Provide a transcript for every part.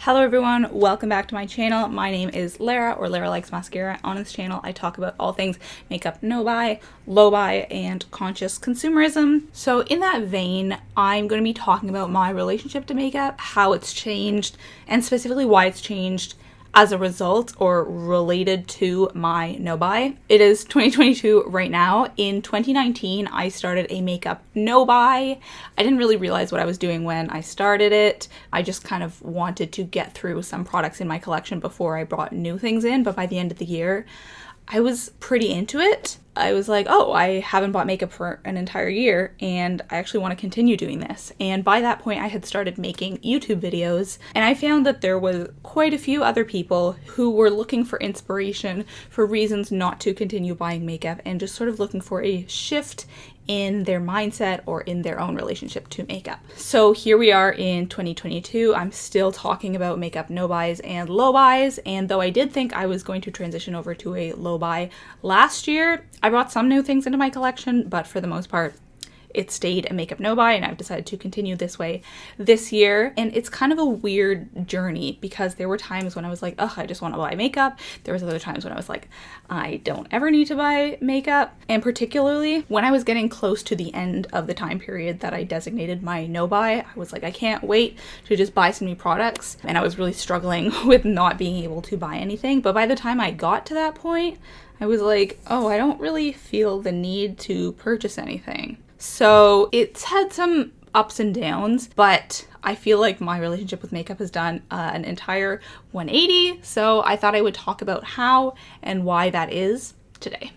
Hello everyone, welcome back to my channel. My name is Lara, or Lara Likes Mascara. On this channel, I talk about all things makeup no buy, low buy, and conscious consumerism. So in that vein, I'm going to be talking about my relationship to makeup, how it's changed, and specifically why it's changed as a result or related to my no buy. It is 2022 right now. In 2019, I started a makeup no buy. I didn't really realize what I was doing when I started it. I just kind of wanted to get through some products in my collection before I brought new things in, but by the end of the year, I was pretty into it. I was like, oh, I haven't bought makeup for an entire year and I actually want to continue doing this. And by that point, I had started making YouTube videos, and I found that there was quite a few other people who were looking for inspiration for reasons not to continue buying makeup and just sort of looking for a shift in their mindset or in their own relationship to makeup. So here we are in 2022. I'm still talking about makeup no buys and low buys, and though I did think I was going to transition over to a low buy last year, I brought some new things into my collection, but for the most part, it stayed a makeup no buy, and I've decided to continue this way this year. And it's kind of a weird journey because there were times when I was like, ugh, I just want to buy makeup. There was other times when I was like, I don't ever need to buy makeup. And particularly when I was getting close to the end of the time period that I designated my no buy, I was like, I can't wait to just buy some new products. And I was really struggling with not being able to buy anything. But by the time I got to that point, I was like, oh, I don't really feel the need to purchase anything. So it's had some ups and downs, but I feel like my relationship with makeup has done an entire 180. So I thought I would talk about how and why that is today.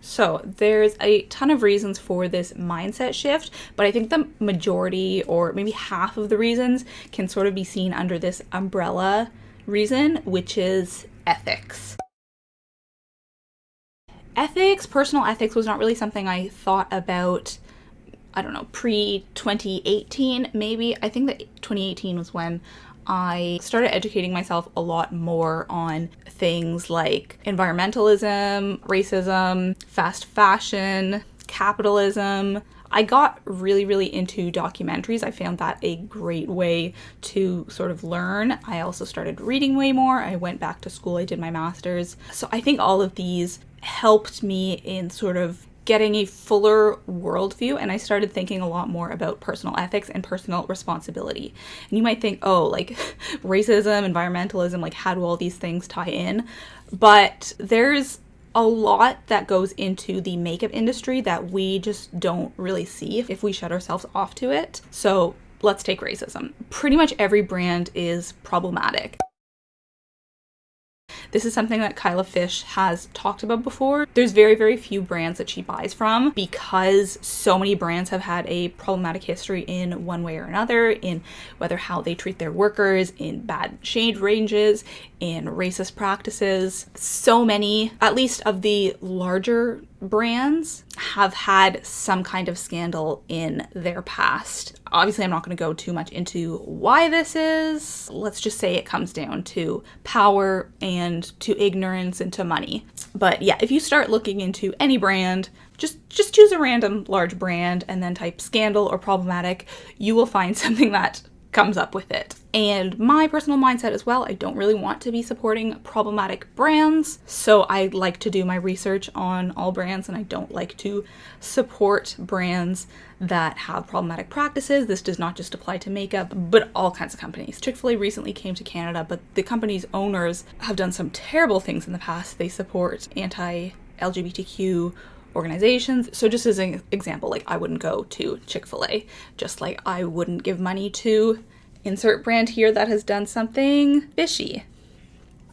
So there's a ton of reasons for this mindset shift, but I think the majority or maybe half of the reasons can sort of be seen under this umbrella reason, which is ethics. Personal ethics was not really something I thought about, I don't know, pre-2018 maybe. I think that 2018 was when I started educating myself a lot more on things like environmentalism, racism, fast fashion, capitalism. I got really into documentaries. I found that a great way to sort of learn. I also started reading way more. I went back to school. I did my master's. So I think all of these helped me in sort of getting a fuller worldview, and I started thinking a lot more about personal ethics and personal responsibility. And you might think, oh, like racism, environmentalism, like how do all these things tie in? But there's a lot that goes into the makeup industry that we just don't really see if we shut ourselves off to it. So let's take racism. Pretty much every brand is problematic. This is something that Kyla Fish has talked about before. There's very few brands that she buys from because so many brands have had a problematic history in one way or another, in whether how they treat their workers, in bad shade ranges, in racist practices. So many, at least of the larger brands, have had some kind of scandal in their past. Obviously, I'm not going to go too much into why this is. Let's just say it comes down to power and to ignorance and to money. But yeah, if you start looking into any brand, just choose a random large brand and then type scandal or problematic, you will find something that comes up with it. And my personal mindset as well, I don't really want to be supporting problematic brands. So I like to do my research on all brands, and I don't like to support brands that have problematic practices. This does not just apply to makeup, but all kinds of companies. Chick-fil-A recently came to Canada, but the company's owners have done some terrible things in the past. They support anti-LGBTQ organizations. So just as an example, like I wouldn't go to Chick-fil-A, just like I wouldn't give money to insert brand here that has done something fishy.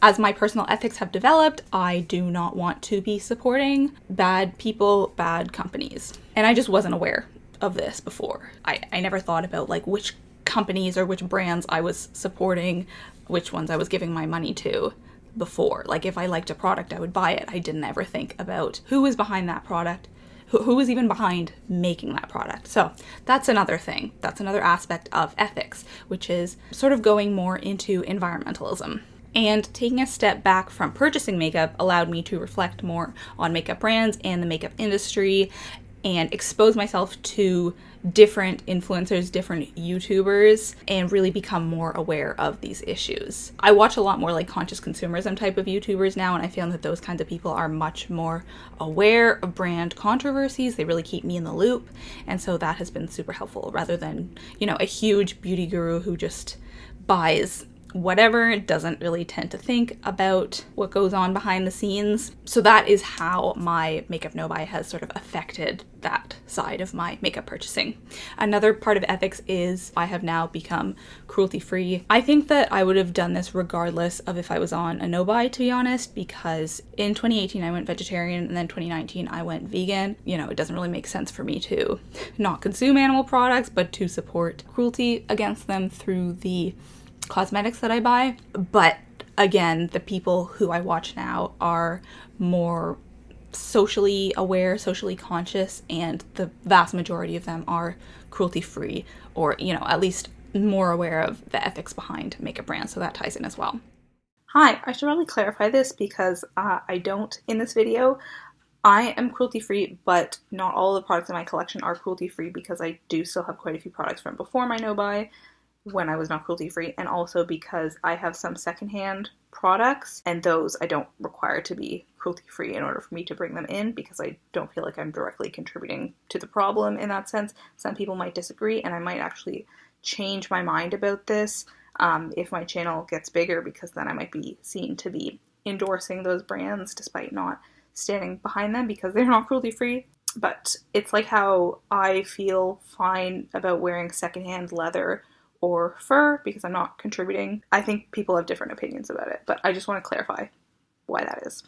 As my personal ethics have developed, I do not want to be supporting bad people, bad companies. And I just wasn't aware of this before. I never thought about like which companies or which brands I was supporting, which ones I was giving my money to before. Like if I liked a product, I would buy it. I didn't ever think about who was behind that product, who was even behind making that product. So that's another thing. That's another aspect of ethics, which is sort of going more into environmentalism. And taking a step back from purchasing makeup allowed me to reflect more on makeup brands and the makeup industry and expose myself to different influencers, different YouTubers, and really become more aware of these issues. I watch a lot more like conscious consumerism type of YouTubers now, and I found that those kinds of people are much more aware of brand controversies. They really keep me in the loop, and so that has been super helpful, rather than, you know, a huge beauty guru who just buys whatever, doesn't really tend to think about what goes on behind the scenes. So that is how my makeup no-buy has sort of affected that side of my makeup purchasing. Another part of ethics is I have now become cruelty-free. I think that I would have done this regardless of if I was on a no-buy, to be honest, because in 2018 I went vegetarian, and then 2019 I went vegan. You know, it doesn't really make sense for me to not consume animal products, but to support cruelty against them through the cosmetics that I buy. But again, the people who I watch now are more socially aware, socially conscious, and the vast majority of them are cruelty-free, or, you know, at least more aware of the ethics behind makeup brands, so that ties in as well. Hi, I should probably clarify this because I don't in this video. I am cruelty-free, but not all of the products in my collection are cruelty-free, because I do still have quite a few products from before my no-buy, when I was not cruelty-free, and also because I have some secondhand products, and those I don't require to be cruelty-free in order for me to bring them in, because I don't feel like I'm directly contributing to the problem in that sense. Some people might disagree, and I might actually change my mind about this if my channel gets bigger, because then I might be seen to be endorsing those brands despite not standing behind them because they're not cruelty-free. But it's like how I feel fine about wearing secondhand leather or fur because I'm not contributing. I think people have different opinions about it, but I just want to clarify why that is.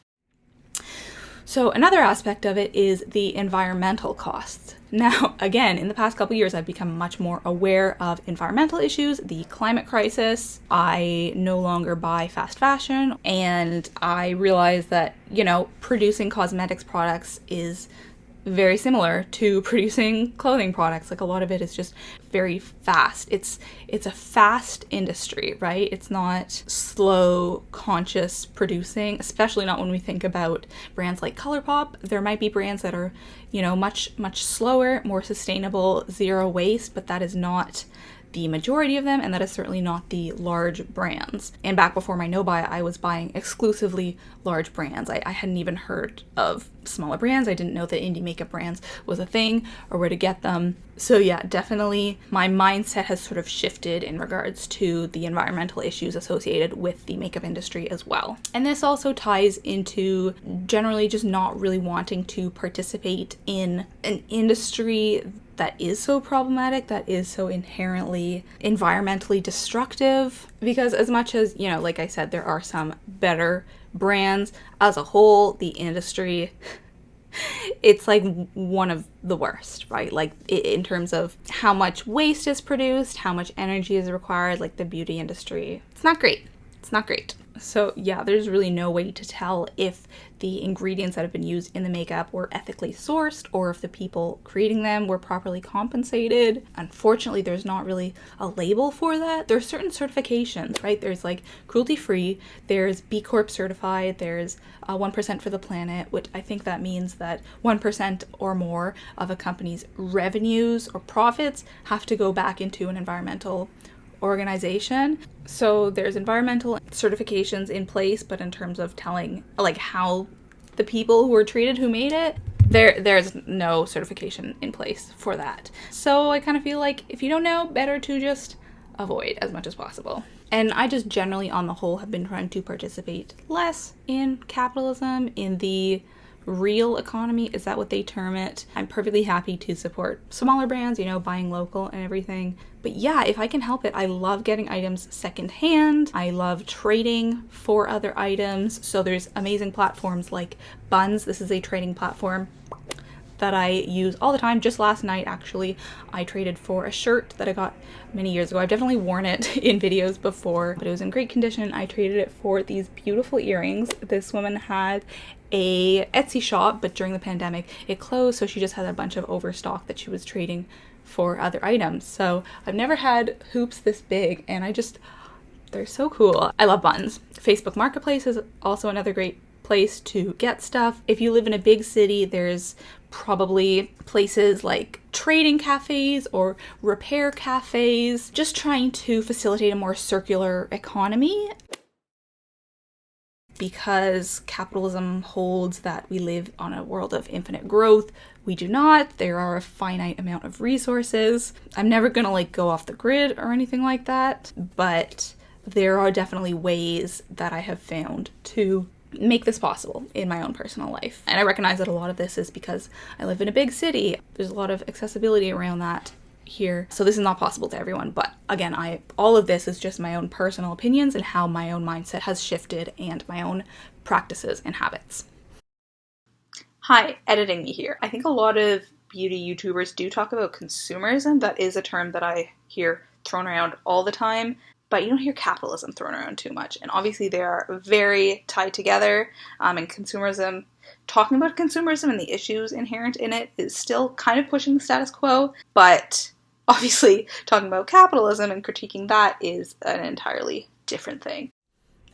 So another aspect of it is the environmental costs. Now, again, in the past couple years, I've become much more aware of environmental issues, the climate crisis. I no longer buy fast fashion, and I realize that, you know, producing cosmetics products is very similar to producing clothing products. Like, a lot of it is just very fast. It's a fast industry, right? It's not slow, conscious producing, especially not when we think about brands like ColourPop. There might be brands that are, you know, much slower, more sustainable, zero waste, but that is not the majority of them, and that is certainly not the large brands. And back before my no-buy, I was buying exclusively large brands. I hadn't even heard of smaller brands. I didn't know that indie makeup brands was a thing or where to get them. So yeah, definitely my mindset has sort of shifted in regards to the environmental issues associated with the makeup industry as well. And this also ties into generally just not really wanting to participate in an industry that is so problematic, that is so inherently environmentally destructive. Because as much as, you know, like I said, there are some better brands, as a whole, the industry, it's like one of the worst, right? Like, in terms of how much waste is produced, how much energy is required, like the beauty industry, it's not great. It's not great. So yeah, there's really no way to tell if the ingredients that have been used in the makeup were ethically sourced, or if the people creating them were properly compensated. Unfortunately, there's not really a label for that. There's certain certifications, right? There's like cruelty-free, there's B Corp certified, there's 1% for the planet, which I think that means that 1% or more of a company's revenues or profits have to go back into an environmental organization. So there's environmental certifications in place, but in terms of telling like how the people who were treated who made it, there's no certification in place for that. So I kind of feel like if you don't know, better to just avoid as much as possible. And I just generally on the whole have been trying to participate less in capitalism, in the real economy. Is that what they term it? I'm perfectly happy to support smaller brands, you know, buying local and everything. But yeah, if I can help it, I love getting items secondhand. I love trading for other items. So there's amazing platforms like Buns. This is a trading platform that I use all the time. Just last night, actually, I traded for a shirt that I got many years ago. I've definitely worn it in videos before, but it was in great condition. I traded it for these beautiful earrings. This woman had a Etsy shop, but during the pandemic it closed, so she just had a bunch of overstock that she was trading for other items. So I've never had hoops this big, and they're so cool. I love Buns. Facebook Marketplace is also another great place to get stuff. If you live in a big city, there's probably places like trading cafes or repair cafes, just trying to facilitate a more circular economy. Because capitalism holds that we live on a world of infinite growth, we do not. There are a finite amount of resources. I'm never gonna like go off the grid or anything like that, but there are definitely ways that I have found to make this possible in my own personal life. And I recognize that a lot of this is because I live in a big city. There's a lot of accessibility around that here. So this is not possible to everyone. But again, all of this is just my own personal opinions and how my own mindset has shifted and my own practices and habits. Hi, editing me here. I think a lot of beauty YouTubers do talk about consumerism. That is a term that I hear thrown around all the time. But you don't hear capitalism thrown around too much. And obviously they are very tied together. And consumerism, talking about consumerism and the issues inherent in it is still kind of pushing the status quo. But obviously talking about capitalism and critiquing that is an entirely different thing.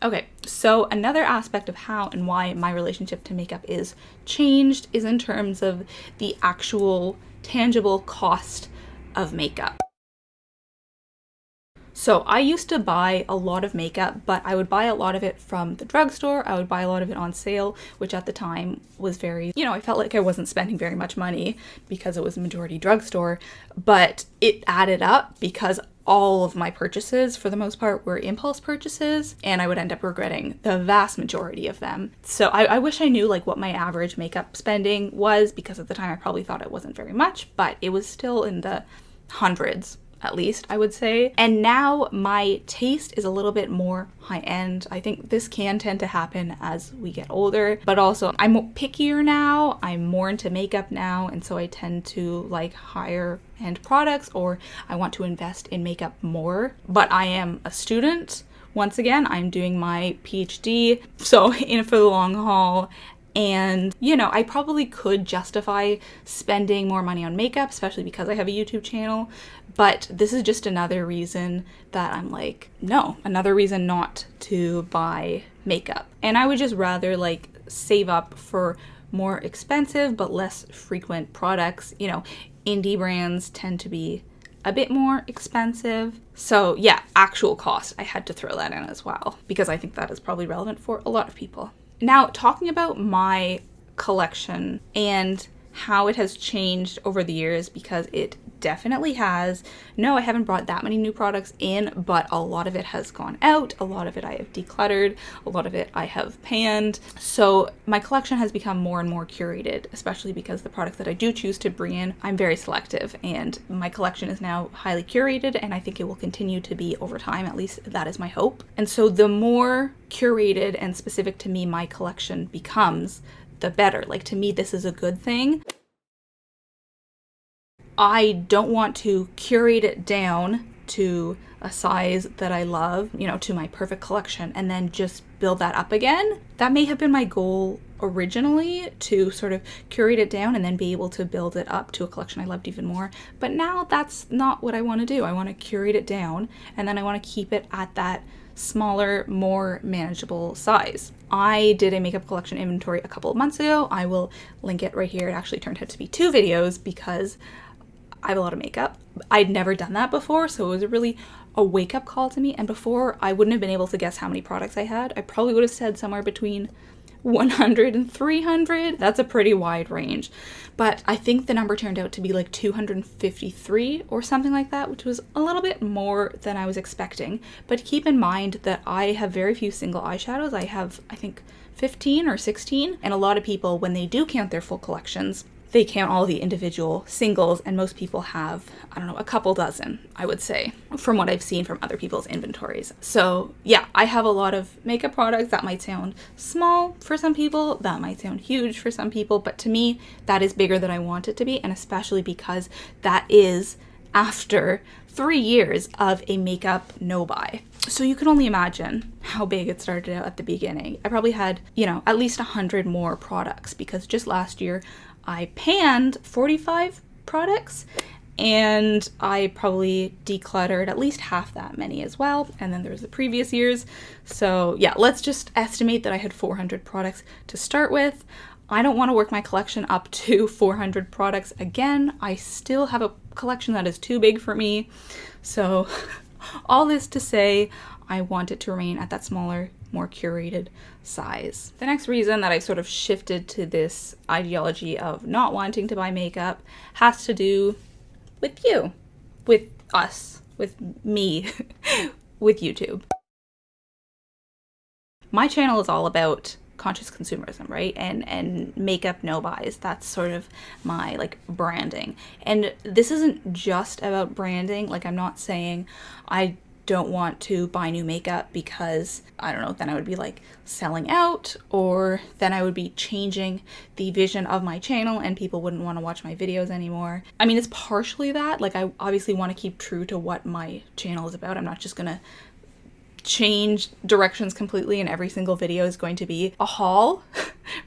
Okay, so another aspect of how and why my relationship to makeup is changed is in terms of the actual tangible cost of makeup. So I used to buy a lot of makeup, but I would buy a lot of it from the drugstore. I would buy a lot of it on sale, which at the time was very, I felt like I wasn't spending very much money because it was a majority drugstore, but it added up because all of my purchases, for the most part, were impulse purchases, and I would end up regretting the vast majority of them. So I wish I knew like what my average makeup spending was, because at the time I probably thought it wasn't very much, but it was still in the hundreds. At least, I would say. And now my taste is a little bit more high-end. I think this can tend to happen as we get older, but also I'm pickier now. I'm more into makeup now, and so I tend to like higher end products, or I want to invest in makeup more. But I am a student. Once again, I'm doing my PhD, so in it for the long haul. And, I probably could justify spending more money on makeup, especially because I have a YouTube channel. But this is just another reason that I'm like, no, another reason not to buy makeup. And I would just rather like save up for more expensive but less frequent products. Indie brands tend to be a bit more expensive. So yeah, actual cost. I had to throw that in as well because I think that is probably relevant for a lot of people. Now, talking about my collection and how it has changed over the years, because it definitely has. No, I haven't brought that many new products in, but a lot of it has gone out. A lot of it I have decluttered. A lot of it I have panned. So my collection has become more and more curated, especially because the products that I do choose to bring in, I'm very selective, and my collection is now highly curated, and I think it will continue to be over time. At least that is my hope. And so the more curated and specific to me my collection becomes, the better. Like, to me, this is a good thing. I don't want to curate it down to a size that I love, to my perfect collection, and then just build that up again. That may have been my goal originally, to sort of curate it down and then be able to build it up to a collection I loved even more. But now that's not what I want to do. I want to curate it down, and then I want to keep it at that smaller, more manageable size. I did a makeup collection inventory a couple of months ago. I will link it right here. It actually turned out to be 2 videos because I have a lot of makeup. I'd never done that before, so it was really a wake-up call to me. And before, I wouldn't have been able to guess how many products I had. I probably would have said somewhere between 100 and 300. That's a pretty wide range. But I think the number turned out to be like 253 or something like that, which was a little bit more than I was expecting. But keep in mind that I have very few single eyeshadows. I have, I think, 15 or 16. And a lot of people, when they do count their full collections, they count all the individual singles, and most people have, a couple dozen, I would say, from what I've seen from other people's inventories. So yeah, I have a lot of makeup products. That might sound small for some people, that might sound huge for some people, but to me, that is bigger than I want it to be, and especially because that is after 3 years of a makeup no-buy. So you can only imagine how big it started out at the beginning. I probably had, at least 100 more products, because just last year, I panned 45 products, and I probably decluttered at least half that many as well. And then there was the previous years. So yeah, let's just estimate that I had 400 products to start with. I don't want to work my collection up to 400 products again. I still have a collection that is too big for me. So all this to say, I want it to remain at that smaller, more curated size. The next reason that I sort of shifted to this ideology of not wanting to buy makeup has to do with you, with us, with me, with YouTube. My channel is all about conscious consumerism, right? And makeup no buys. That's sort of my like branding. And this isn't just about branding. Like, I'm not saying I don't want to buy new makeup because, I don't know, then I would be like selling out, or then I would be changing the vision of my channel and people wouldn't want to watch my videos anymore. I mean, it's partially that. Like, I obviously want to keep true to what my channel is about. I'm not just gonna change directions completely and every single video is going to be a haul,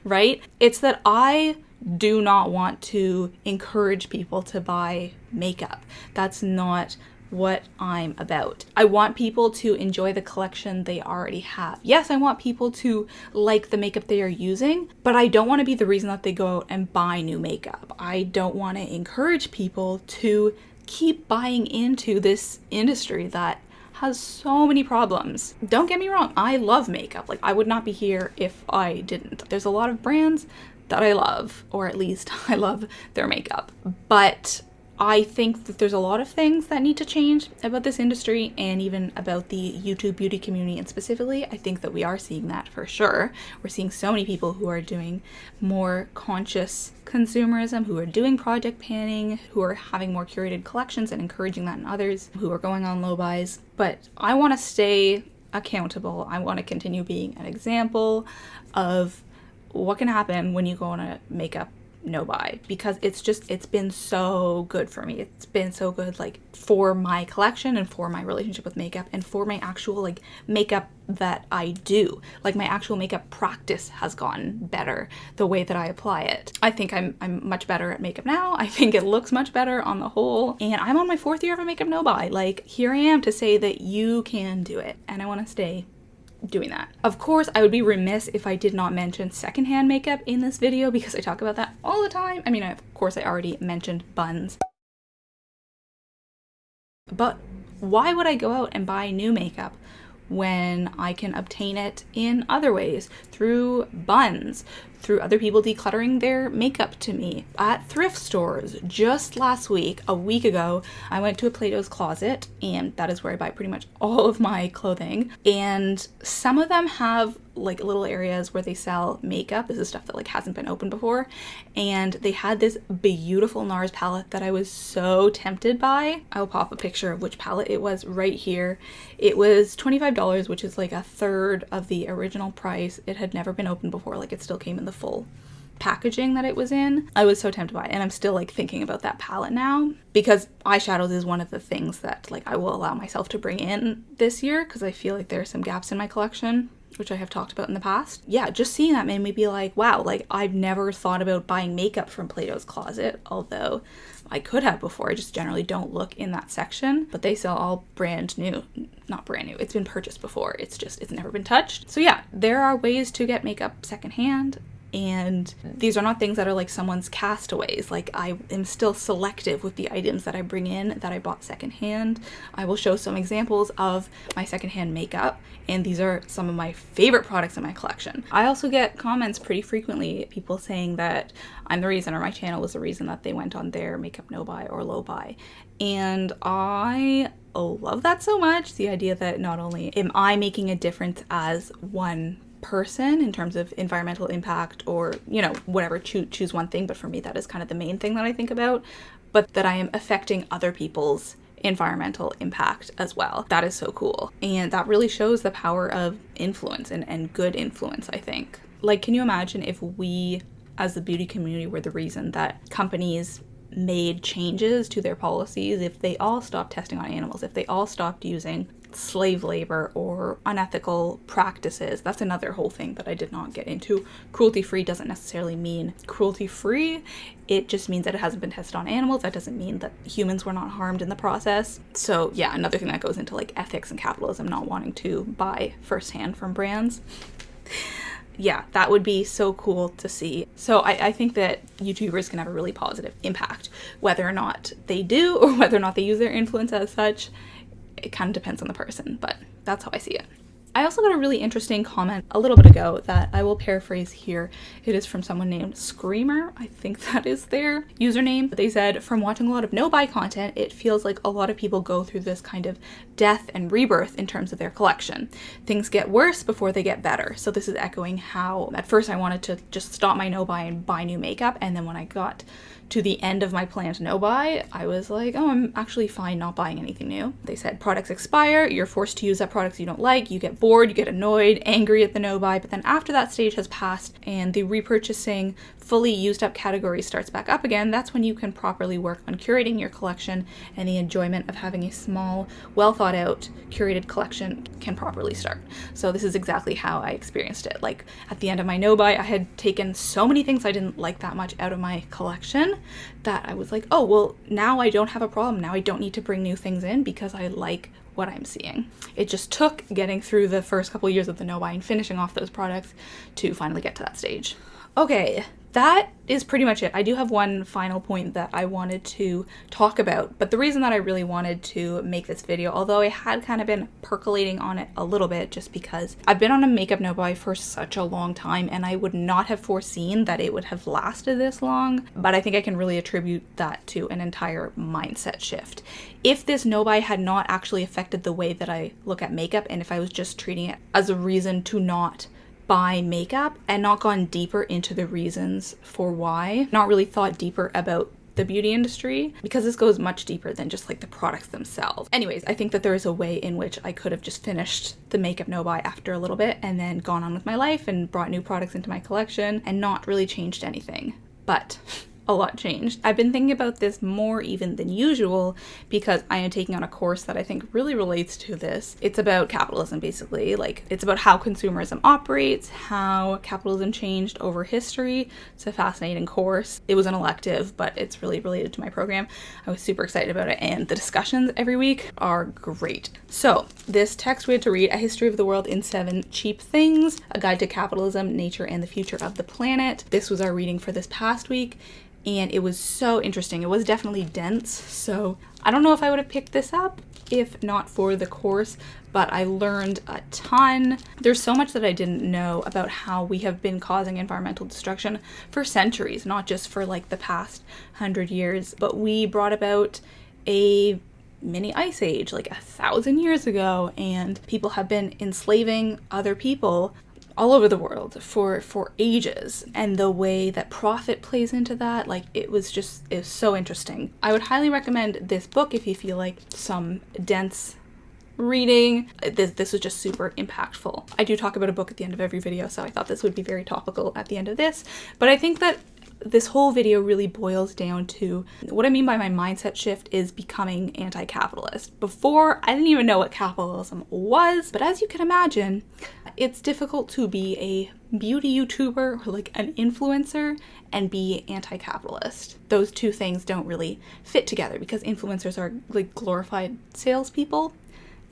right? It's that I do not want to encourage people to buy makeup. That's not what I'm about. I want people to enjoy the collection they already have. Yes, I want people to like the makeup they are using, but I don't want to be the reason that they go out and buy new makeup. I don't want to encourage people to keep buying into this industry that has so many problems. Don't get me wrong, I love makeup. Like, I would not be here if I didn't. There's a lot of brands that I love, or at least I love their makeup. But I think that there's a lot of things that need to change about this industry and even about the YouTube beauty community. And specifically, I think that we are seeing that for sure. We're seeing so many people who are doing more conscious consumerism, who are doing project panning, who are having more curated collections and encouraging that in others, who are going on low buys. But I want to stay accountable. I want to continue being an example of what can happen when you go on a makeup no buy, because it's been so good for me. It's been so good, like, for my collection and for my relationship with makeup and for my actual like makeup that I do. Like, my actual makeup practice has gotten better, the way that I apply it. I think I'm much better at makeup now. I think it looks much better on the whole, and I'm on my 4th year of a makeup no buy. Like, here I am to say that you can do it, and I want to stay doing that. Of course, I would be remiss if I did not mention secondhand makeup in this video, because I talk about that all the time. I mean, of course, I already mentioned buns. But why would I go out and buy new makeup when I can obtain it in other ways, through buns, through other people decluttering their makeup to me at thrift stores? Just last week, a week ago, I went to a Plato's Closet, and that is where I buy pretty much all of my clothing. And some of them have like little areas where they sell makeup. This is stuff that like hasn't been opened before. And they had this beautiful NARS palette that I was so tempted by. I'll pop a picture of which palette it was right here. It was $25, which is like a third of the original price. It had never been opened before. Like, it still came in the full packaging that it was in. I was so tempted by it, and I'm still like thinking about that palette now, because eyeshadows is one of the things that like I will allow myself to bring in this year, because I feel like there are some gaps in my collection, which I have talked about in the past. Yeah, just seeing that made me be like, wow, like, I've never thought about buying makeup from Plato's Closet, although I could have before. I just generally don't look in that section, but they sell all brand new. Not brand new, it's been purchased before. It's never been touched. So yeah, there are ways to get makeup secondhand. And these are not things that are like someone's castaways. Like, I am still selective with the items that I bring in that I bought secondhand. I will show some examples of my secondhand makeup, and these are some of my favorite products in my collection. I also get comments pretty frequently, people saying that I'm the reason, or my channel was the reason that they went on their makeup no buy or low buy. And I love that so much. The idea that not only am I making a difference as one person in terms of environmental impact, or, you know, whatever, choose one thing, but for me that is kind of the main thing that I think about, but that I am affecting other people's environmental impact as well. That is so cool, and that really shows the power of influence and good influence, I think. Like, can you imagine if we as the beauty community were the reason that companies made changes to their policies, if they all stopped testing on animals, if they all stopped using slave labor or unethical practices? That's another whole thing that I did not get into. Cruelty-free doesn't necessarily mean cruelty-free. It just means that it hasn't been tested on animals. That doesn't mean that humans were not harmed in the process. So yeah, another thing that goes into like ethics and capitalism, not wanting to buy firsthand from brands. yeah, that would be so cool to see. So I think that YouTubers can have a really positive impact. Whether or not they do, or whether or not they use their influence as such, it kind of depends on the person, but that's how I see it. I also got a really interesting comment a little bit ago that I will paraphrase here. It is from someone named Screamer. I think that is their username. They said, from watching a lot of no-buy content, it feels like a lot of people go through this kind of death and rebirth in terms of their collection. Things get worse before they get better. So this is echoing how at first I wanted to just stop my no-buy and buy new makeup. And then when I got to the end of my planned no-buy, I was like, oh, I'm actually fine not buying anything new. They said products expire, you're forced to use up products you don't like, you get bored, you get annoyed, angry at the no-buy, but then after that stage has passed and the repurchasing fully used up category starts back up again, that's when you can properly work on curating your collection, and the enjoyment of having a small, well thought out, curated collection can properly start. So this is exactly how I experienced it. Like at the end of my no-buy, I had taken so many things I didn't like that much out of my collection that I was like, oh, well, now I don't have a problem. Now I don't need to bring new things in because I like what I'm seeing. It just took getting through the first couple years of the no-buy and finishing off those products to finally get to that stage. Okay, that is pretty much it. I do have one final point that I wanted to talk about, but the reason that I really wanted to make this video, although I had kind of been percolating on it a little bit just because I've been on a makeup no-buy for such a long time and I would not have foreseen that it would have lasted this long, but I think I can really attribute that to an entire mindset shift. If this no-buy had not actually affected the way that I look at makeup, and if I was just treating it as a reason to not buy makeup and not gone deeper into the reasons for why, not really thought deeper about the beauty industry, because this goes much deeper than just like the products themselves. Anyways, I think that there is a way in which I could have just finished the makeup no-buy after a little bit and then gone on with my life and brought new products into my collection and not really changed anything. But a lot changed. I've been thinking about this more even than usual because I am taking on a course that I think really relates to this. It's about capitalism, basically. Like, it's about how consumerism operates, how capitalism changed over history. It's a fascinating course. It was an elective, but it's really related to my program. I was super excited about it, and the discussions every week are great. So, this text we had to read: A History of the World in 7 Cheap Things, A Guide to Capitalism, Nature, and the Future of the Planet. This was our reading for this past week, and it was so interesting. It was definitely dense, so I don't know if I would have picked this up if not for the course, but I learned a ton. There's so much that I didn't know about how we have been causing environmental destruction for centuries, not just for like the past 100 years, but we brought about a mini ice age like 1,000 years ago, and people have been enslaving other people all over the world for ages, and the way that profit plays into that, like, it was so interesting. I would highly recommend this book if you feel like some dense reading. This was just super impactful. I do talk about a book at the end of every video, so I thought this would be very topical at the end of this, but I think that this whole video really boils down to what I mean by my mindset shift is becoming anti-capitalist. Before, I didn't even know what capitalism was, but as you can imagine, it's difficult to be a beauty YouTuber or like an influencer and be anti-capitalist. Those two things don't really fit together because influencers are like glorified salespeople.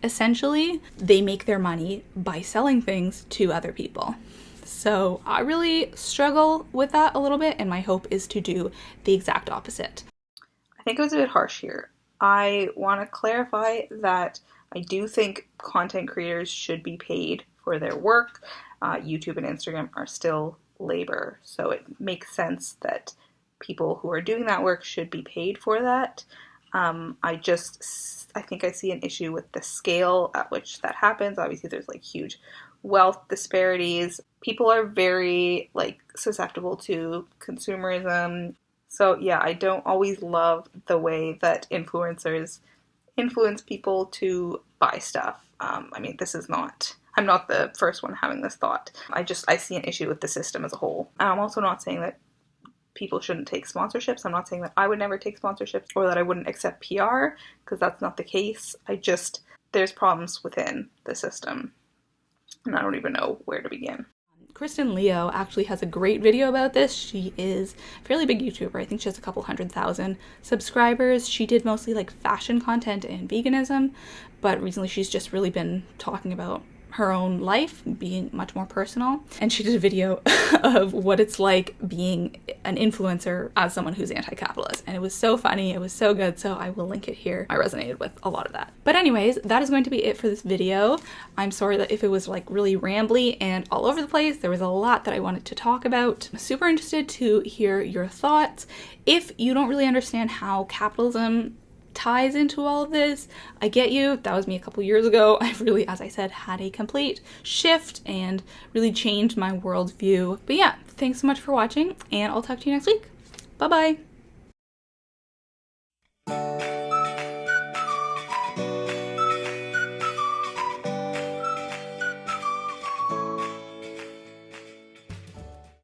Essentially, they make their money by selling things to other people. So I really struggle with that a little bit, and my hope is to do the exact opposite. I think it was a bit harsh here. I want to clarify that I do think content creators should be paid for their work. YouTube and Instagram are still labor, so it makes sense that people who are doing that work should be paid for that. I think I see an issue with the scale at which that happens. Obviously, there's like huge wealth disparities. People are very like susceptible to consumerism. So yeah, I don't always love the way that influencers influence people to buy stuff. I mean, I'm not the first one having this thought. I see an issue with the system as a whole. I'm also not saying that people shouldn't take sponsorships. I'm not saying that I would never take sponsorships or that I wouldn't accept PR, because that's not the case. There's problems within the system, and I don't even know where to begin. Kristen Leo actually has a great video about this. She is a fairly big YouTuber. I think she has a couple 100,000 subscribers. She did mostly like fashion content and veganism, but recently she's just really been talking about her own life, being much more personal. And she did a video of what it's like being an influencer as someone who's anti-capitalist. And it was so funny, it was so good, so I will link it here. I resonated with a lot of that. But anyways, that is going to be it for this video. I'm sorry that if it was like really rambly and all over the place. There was a lot that I wanted to talk about. I'm super interested to hear your thoughts. If you don't really understand how capitalism ties into all of this, I get you. That was me a couple years ago. I've really, as I said, had a complete shift and really changed my worldview. But yeah, thanks so much for watching, and I'll talk to you next week. Bye-bye.